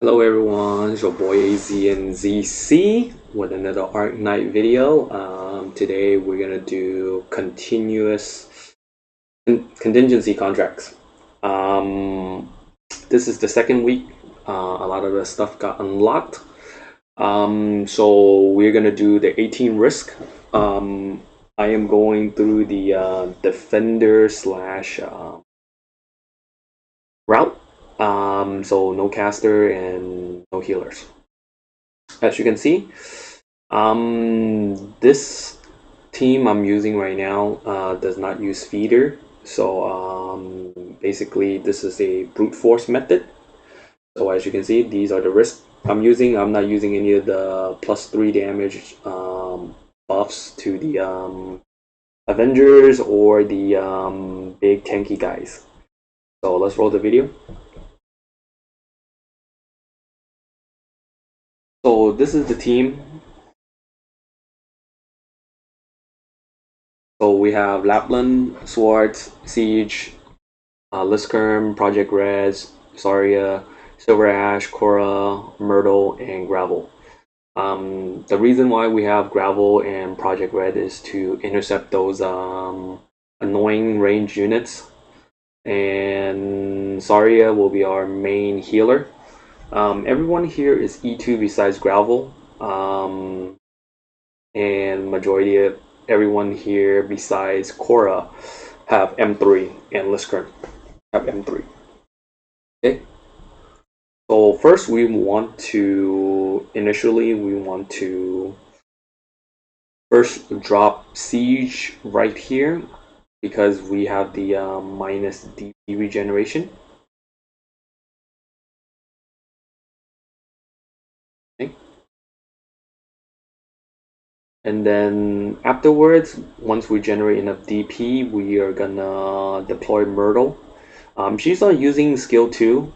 Hello everyone, it's your boy AZNZC with another Arknight video. Today we're gonna do contingency contracts. This is the second week. A lot of the stuff got unlocked. So we're gonna do the 18 risk. I am going through the defender slash route. So no caster and no healers. As you can see, this team I'm using right now does not use feeder. So basically this is a brute force method. So as you can see, these are the risks I'm using. I'm not using any of the +3 damage buffs to the Avengers or the big tanky guys. So let's roll the video. So this is the team. So we have Lapland, Swartz, Siege, Liskerm, Project Res, Saria, Silver Ash, Korra, Myrtle, and Gravel. The reason why we have Gravel and Project Red is to intercept those annoying range units. And Saria will be our main healer. Everyone here is E2 besides Gravel. And majority of everyone here besides Korra have M3 and Liskerm have M3. Okay. So first we want to first drop Siege right here because we have the minus DP regeneration. Okay. And then afterwards, once we generate enough DP, we are gonna deploy Myrtle. She's not using skill 2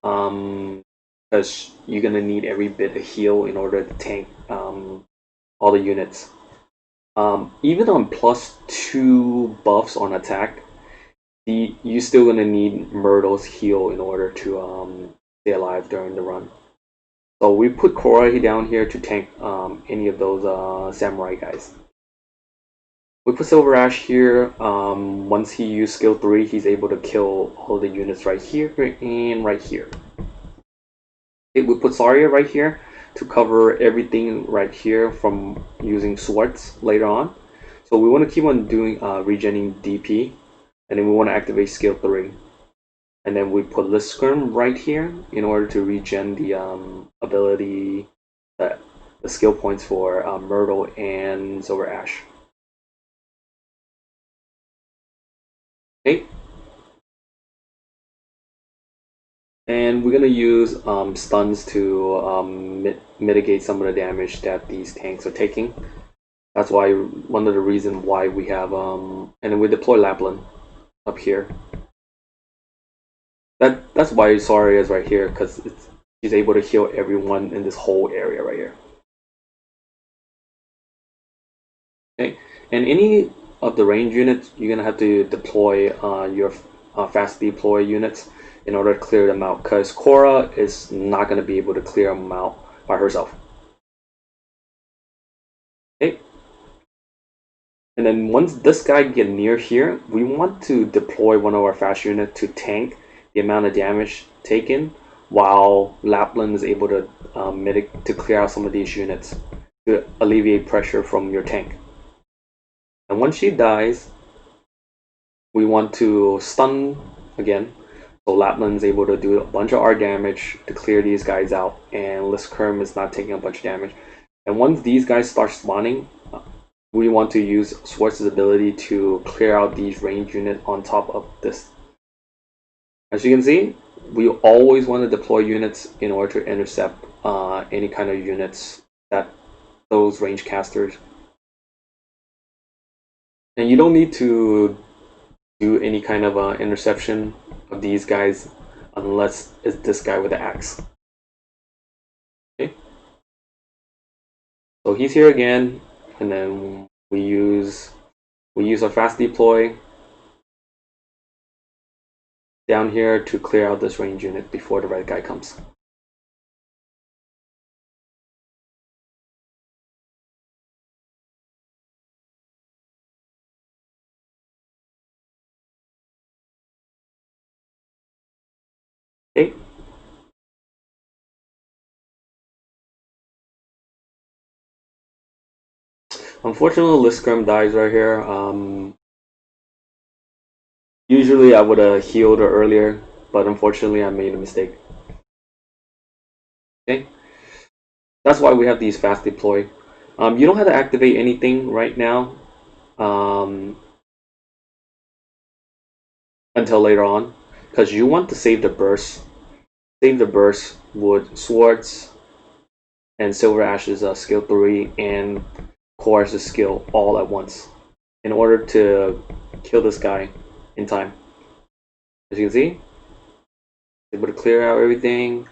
because you're gonna need every bit of heal in order to tank all the units. Even on +2 buffs on attack, you're still gonna need Myrtle's heal in order to stay alive during the run. So we put Korra down here to tank any of those samurai guys. We put Silver Ash here. Once he used skill 3, he's able to kill all the units right here and right here. Okay, we put Saria right here to cover everything right here from using swords later on. So we want to keep on doing regenning DP, and then we want to activate skill 3. And then we put Liskerm right here in order to regen the ability, the skill points for Myrtle and Silver Ash. Okay. And we're going to use stuns to mitigate some of the damage that these tanks are taking. That's why one of the reasons why we have and then we deploy Lapland up here. That's why Saria is right here, because she's able to heal everyone in this whole area right here. Okay, and any of the range units, you're gonna have to deploy your fast deploy units in order to clear them out, because Korra is not gonna be able to clear them out by herself. Okay. And then once this guy get near here, we want to deploy one of our fast units to tank the amount of damage taken, while Lapland is able to clear out some of these units to alleviate pressure from your tank. And once she dies, we want to stun again. So Lapland is able to do a bunch of R damage to clear these guys out, and Liskerm is not taking a bunch of damage. And once these guys start spawning, we want to use Swartz's ability to clear out these range units on top of this. As you can see, we always want to deploy units in order to intercept any kind of units that those range casters. And you don't need to do any kind of interception of these guys unless it's this guy with the axe. Okay. So he's here again, and then we use our fast deploy down here to clear out this range unit before the red guy comes. Unfortunately, Liscrum dies right here. Usually I would have healed her earlier, but unfortunately I made a mistake. Okay, that's why we have these fast deploy. You don't have to activate anything right now until later on, because you want to save the burst. Save the burst with swords and silver ashes skill 3 and chorus skill all at once in order to kill this guy in time. As you can see, able to clear out everything.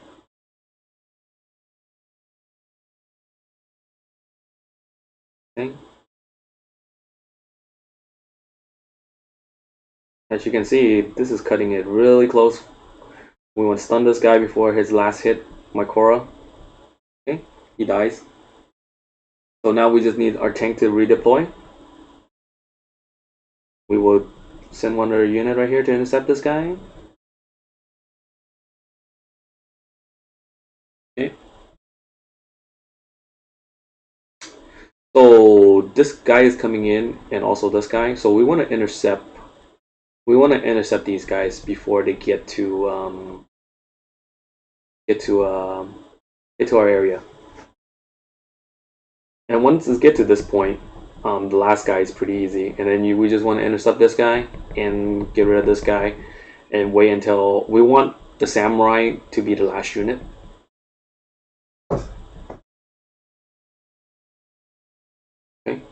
Okay. As you can see, this is cutting it really close. We want to stun this guy before his last hit, my Korra. Okay, he dies. So now we just need our tank to redeploy. We will send one other unit right here to intercept this guy. Okay. So this guy is coming in, and also this guy. So we want to intercept. We want to intercept these guys before they get to our area. And once we get to this point, the last guy is pretty easy. And then we just want to intercept this guy and get rid of this guy, and wait until we want the samurai to be the last unit. Okay.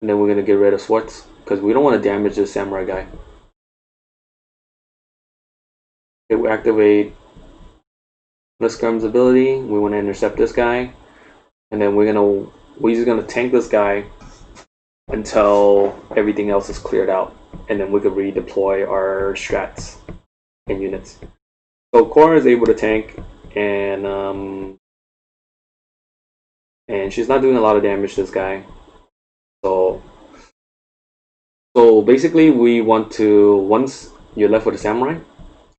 And then we're gonna get rid of swords because we don't want to damage this samurai guy. Okay, we activate Liscum's ability. We want to intercept this guy, and then we're just gonna tank this guy until everything else is cleared out, and then we could redeploy our strats and units. So Korra is able to tank, and she's not doing a lot of damage to this guy. So basically, we want to, once you're left with a samurai,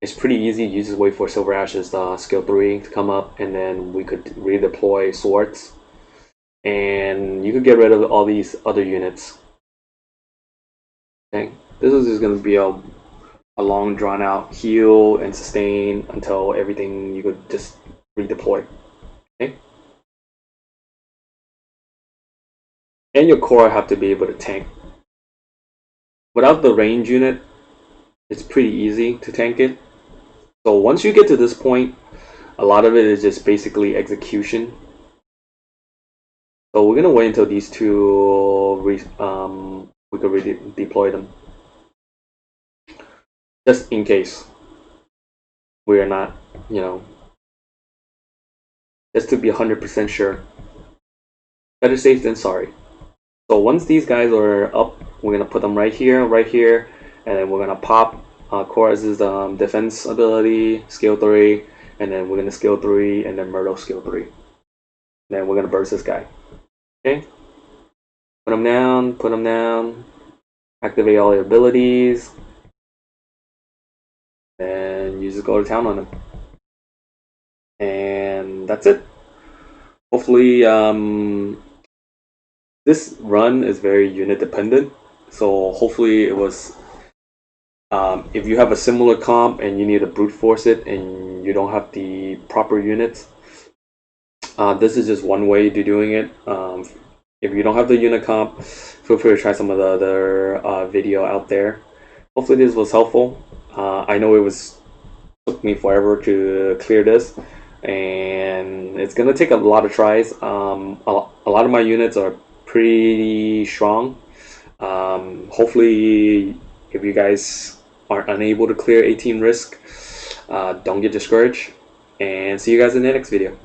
it's pretty easy. You just wait for Silver Ash's skill 3 to come up, and then we could redeploy swords, and you could get rid of all these other units. Okay, this is just going to be a long drawn out heal and sustain until everything you could just redeploy. Okay, and your core have to be able to tank. Without the range unit, it's pretty easy to tank it. So once you get to this point, a lot of it is just basically execution. So we're gonna wait until these two we could redeploy them, just in case we are not, just to be 100% sure. Better safe than sorry. So once these guys are up, we're gonna put them right here, and then we're gonna pop Korra's defense ability, skill 3, and then we're gonna skill 3, and then Myrtle skill 3. And then we're gonna burst this guy. Okay? Put him down, activate all your abilities, and you just go to town on him. And that's it. Hopefully, this run is very unit dependent, so hopefully it was, if you have a similar comp and you need to brute force it and you don't have the proper units, this is just one way to doing it. If you don't have the unit comp, feel free to try some of the other video out there. Hopefully this was helpful. I know took me forever to clear this, and it's gonna take a lot of tries. A lot of my units are pretty strong. Hopefully, if you guys are unable to clear 18 risk, don't get discouraged, and see you guys in the next video.